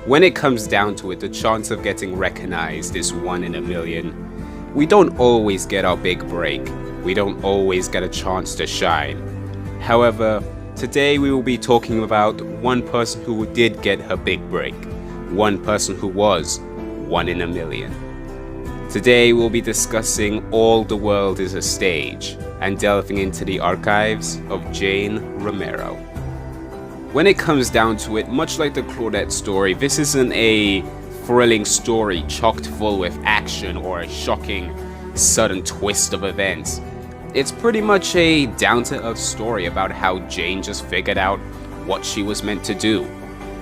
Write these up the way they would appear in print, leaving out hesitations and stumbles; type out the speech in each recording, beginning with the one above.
When it comes down to it, the chance of getting recognized is 1 in a million. We don't always get our big break. We don't always get a chance to shine. However, today we will be talking about one person who did get her big break. One person who was 1 in a million. Today we'll be discussing All the World is a Stage and delving into the archives of Jane Romero. When it comes down to it, much like the Claudette story, this isn't a thrilling story chocked full with action or a shocking, sudden twist of events. It's pretty much a down-to-earth story about how Jane just figured out what she was meant to do,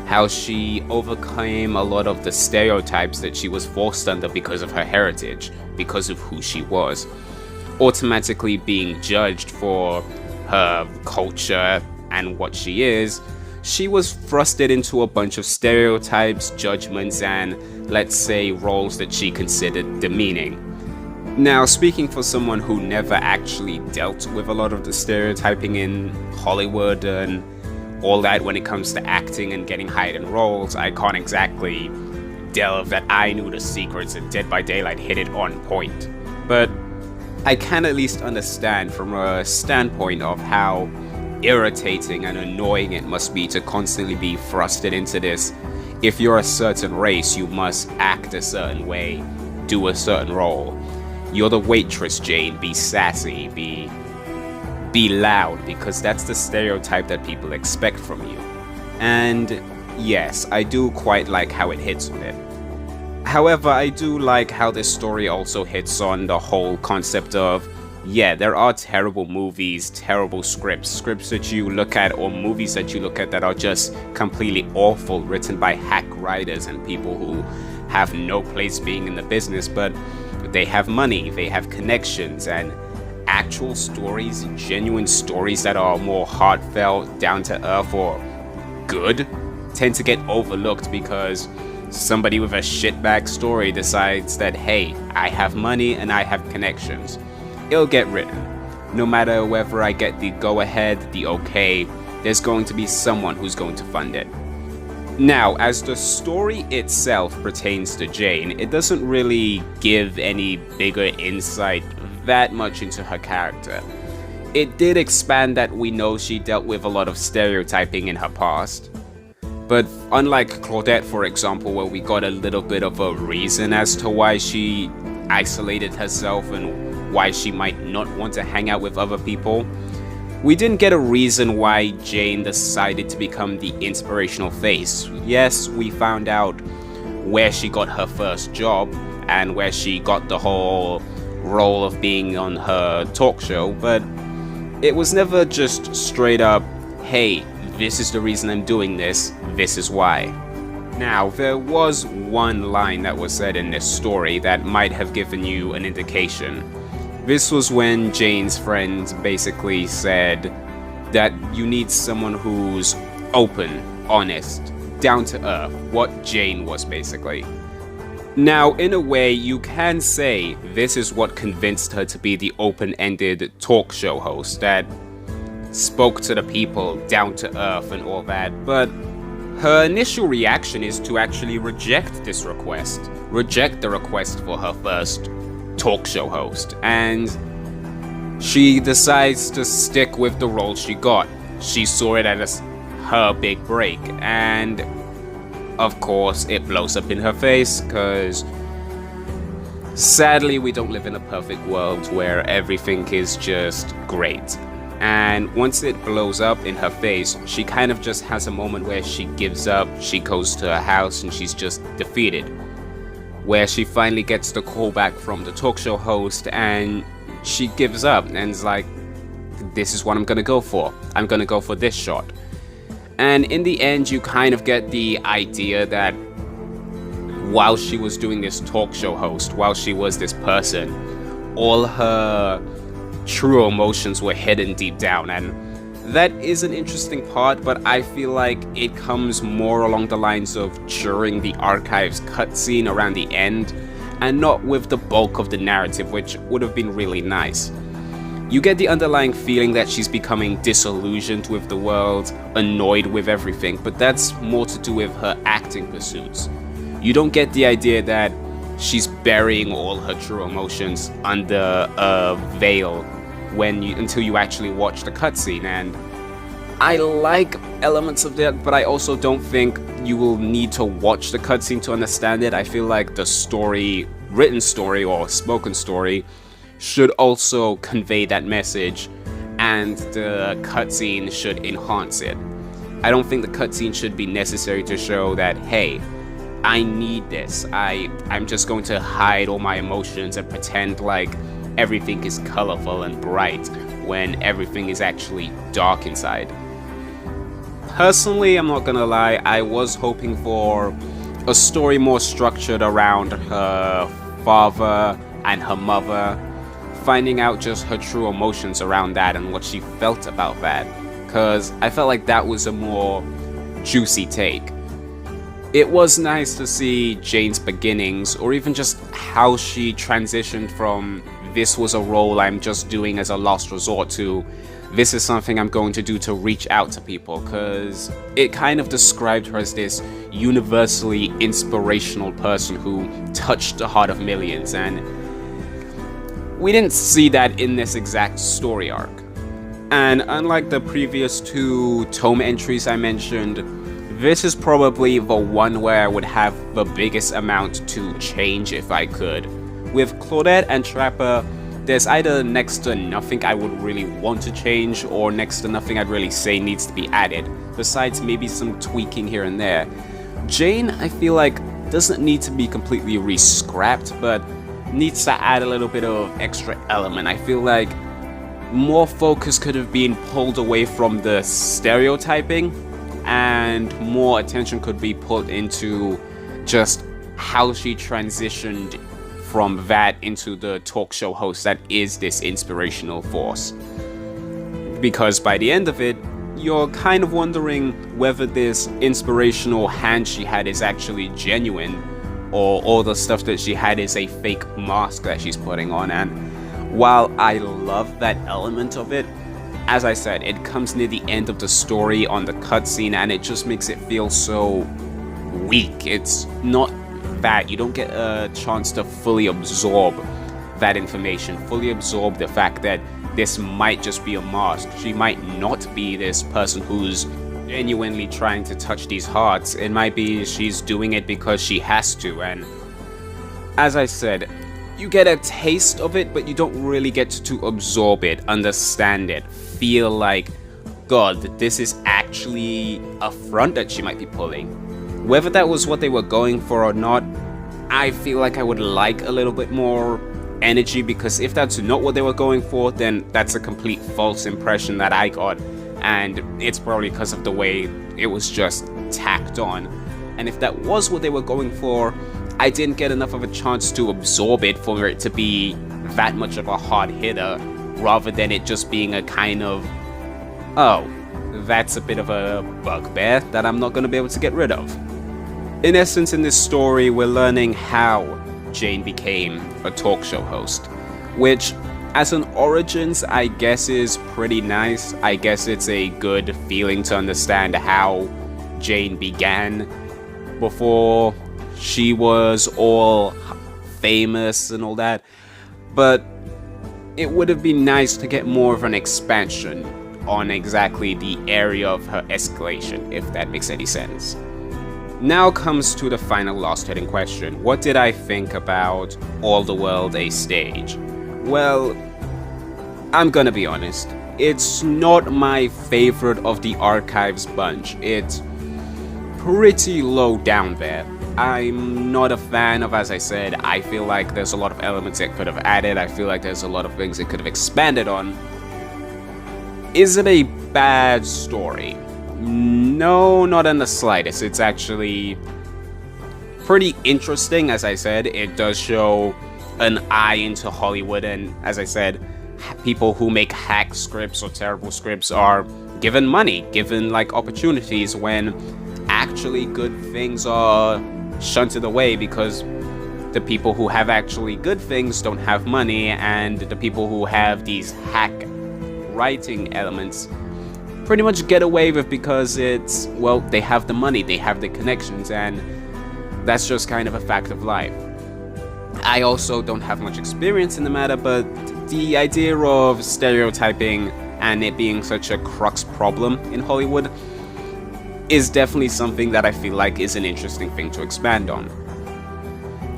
how she overcame a lot of the stereotypes that she was forced under because of her heritage, because of who she was, automatically being judged for her culture and what she is. She was thrusted into a bunch of stereotypes, judgments, and, let's say, roles that she considered demeaning. Now, speaking for someone who never actually dealt with a lot of the stereotyping in Hollywood and all that when it comes to acting and getting hired in roles, I can't exactly delve that I knew the secrets and Dead by Daylight hit it on point. But I can at least understand from a standpoint of how irritating and annoying it must be to constantly be thrusted into this. If you're a certain race, you must act a certain way, do a certain role. You're the waitress, Jane, be sassy, be loud, because that's the stereotype that people expect from you. And yes, I do quite like how it hits on it. However, I do like how this story also hits on the whole concept of, yeah, there are terrible movies, terrible scripts that you look at, or movies that you look at that are just completely awful, written by hack writers and people who have no place being in the business, but they have money, they have connections, and actual stories, genuine stories that are more heartfelt, down to earth, or good, tend to get overlooked because somebody with a shitbag story decides that, hey, I have money and I have connections. It'll get written. No matter whether I get the go-ahead, the okay, there's going to be someone who's going to fund it. Now, as the story itself pertains to Jane, it doesn't really give any bigger insight that much into her character. It did expand that we know she dealt with a lot of stereotyping in her past. But unlike Claudette, for example, where we got a little bit of a reason as to why she isolated herself and why she might not want to hang out with other people, we didn't get a reason why Jane decided to become the inspirational face. Yes, we found out where she got her first job and where she got the whole role of being on her talk show, but it was never just straight up, hey, this is the reason I'm doing this, this is why. Now, there was one line that was said in this story that might have given you an indication. This was when Jane's friend basically said that you need someone who's open, honest, down to earth, what Jane was basically. Now, in a way, you can say this is what convinced her to be the open-ended talk show host that spoke to the people, down to earth and all that, but her initial reaction is to actually reject this request, reject the request for her first talk show host, and she decides to stick with the role she got. She saw it as her big break, and of course it blows up in her face, because sadly we don't live in a perfect world where everything is just great. And once it blows up in her face, she kind of just has a moment where she gives up, she goes to her house and she's just defeated, where she finally gets the call back from the talk show host and she gives up and is like, this is what I'm gonna go for. I'm gonna go for this shot. And in the end, you kind of get the idea that while she was doing this talk show host, while she was this person, all her true emotions were hidden deep down, and that is an interesting part, but I feel like it comes more along the lines of during the archives cutscene around the end, and not with the bulk of the narrative, which would have been really nice. You get the underlying feeling that she's becoming disillusioned with the world, annoyed with everything, but that's more to do with her acting pursuits. You don't get the idea that she's burying all her true emotions under a veil until you actually watch the cutscene. And I like elements of that, but I also don't think you will need to watch the cutscene to understand it. I feel like the story, written story or spoken story, should also convey that message, and the cutscene should enhance it. I don't think the cutscene should be necessary to show that, hey, I need this. I'm just going to hide all my emotions and pretend like everything is colorful and bright when everything is actually dark inside. Personally, I'm not gonna lie, I was hoping for a story more structured around her father and her mother, finding out just her true emotions around that and what she felt about that, because I felt like that was a more juicy take. It was nice to see Jane's beginnings, or even just how she transitioned from this was a role I'm just doing as a last resort to this is something I'm going to do to reach out to people, because it kind of described her as this universally inspirational person who touched the heart of millions, and we didn't see that in this exact story arc. And unlike the previous two Tome entries I mentioned, this is probably the one where I would have the biggest amount to change if I could. With Claudette and Trapper, there's either next to nothing I would really want to change, or next to nothing I'd really say needs to be added, besides maybe some tweaking here and there. Jane, I feel like, doesn't need to be completely re-scrapped, but needs to add a little bit of extra element. I feel like more focus could have been pulled away from the stereotyping, and more attention could be put into just how she transitioned from that into the talk show host that is this inspirational force. Because by the end of it, you're kind of wondering whether this inspirational hand she had is actually genuine, or all the stuff that she had is a fake mask that she's putting on. And while I love that element of it, as I said, it comes near the end of the story on the cutscene, and it just makes it feel so weak. It's not that you don't get a chance to fully absorb that information, fully absorb the fact that this might just be a mask. She might not be this person who's genuinely trying to touch these hearts. It might be she's doing it because she has to. And as I said, you get a taste of it, but you don't really get to absorb it, understand it, feel like, God, this is actually a front that she might be pulling. Whether that was what they were going for or not, I feel like I would like a little bit more energy, because if that's not what they were going for, then that's a complete false impression that I got, and it's probably because of the way it was just tacked on. And if that was what they were going for, I didn't get enough of a chance to absorb it for it to be that much of a hard hitter, rather than it just being a kind of, oh, that's a bit of a bugbear that I'm not going to be able to get rid of. In essence, in this story, we're learning how Jane became a talk show host, which, as an origins, I guess is pretty nice. I guess it's a good feeling to understand how Jane began before she was all famous and all that, but it would have been nice to get more of an expansion on exactly the area of her escalation, if that makes any sense. Now comes to the final last hitting question. What did I think about All the World A Stage? Well, I'm gonna be honest, it's not my favorite of the Archives bunch. It's pretty low down there. I'm not a fan of, as I said, I feel like there's a lot of elements it could have added. I feel like there's a lot of things it could have expanded on. Is it a bad story? No, not in the slightest. It's actually pretty interesting. As I said, it does show an eye into Hollywood, and as I said, people who make hack scripts or terrible scripts are given money, given like opportunities, when actually good things are shunted away because the people who have actually good things don't have money, and the people who have these hack writing elements pretty much get away with because it's, well, they have the money, they have the connections, and that's just kind of a fact of life. I also don't have much experience in the matter, but the idea of stereotyping and it being such a crux problem in Hollywood is definitely something that I feel like is an interesting thing to expand on.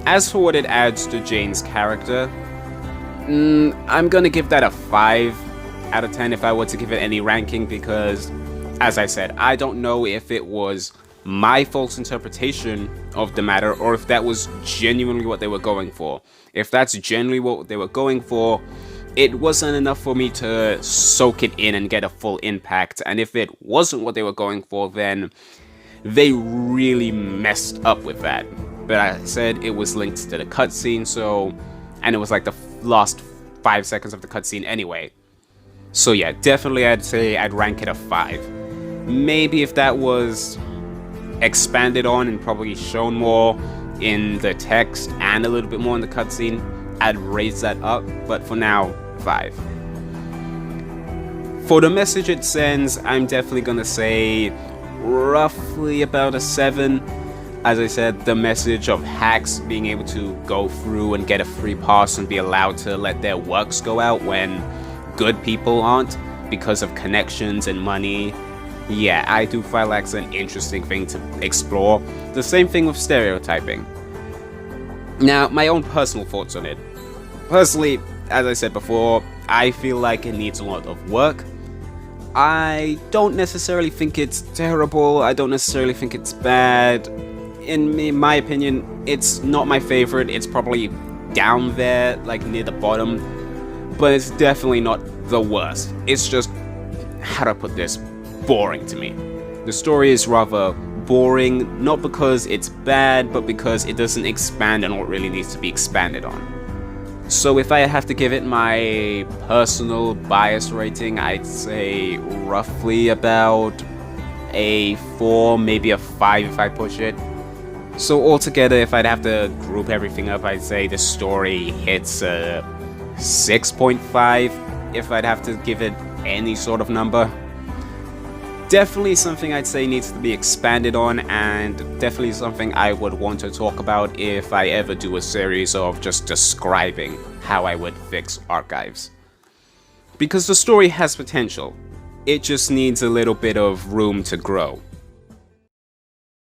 As for what it adds to Jane's character, I'm gonna give that a 5 out of 10 if I were to give it any ranking, because, as I said, I don't know if it was my false interpretation of the matter or if that was genuinely what they were going for. If that's genuinely what they were going for, it wasn't enough for me to soak it in and get a full impact, and if it wasn't what they were going for, then they really messed up with that. But I said it was linked to the cutscene, and it was like the last 5 seconds of the cutscene anyway. So yeah, definitely I'd say I'd rank it a 5. Maybe if that was expanded on and probably shown more in the text and a little bit more in the cutscene, I'd raise that up, but for now, 5. For the message it sends, I'm definitely gonna say roughly about a 7. As I said, the message of hacks being able to go through and get a free pass and be allowed to let their works go out when good people aren't because of connections and money. Yeah, I do feel like it's an interesting thing to explore. The same thing with stereotyping. Now, my own personal thoughts on it. Personally, as I said before, I feel like it needs a lot of work. I don't necessarily think it's terrible, I don't necessarily think it's bad. In my opinion, it's not my favorite. It's probably down there, like near the bottom, but it's definitely not the worst. It's just, how do I put this, boring to me. The story is rather boring, not because it's bad, but because it doesn't expand on what really needs to be expanded on. So if I have to give it my personal bias rating, I'd say roughly about a 4, maybe a 5 if I push it. So altogether, if I'd have to group everything up, I'd say the story hits a 6.5 if I'd have to give it any sort of number. Definitely something I'd say needs to be expanded on, and definitely something I would want to talk about if I ever do a series of just describing how I would fix archives. Because the story has potential, it just needs a little bit of room to grow.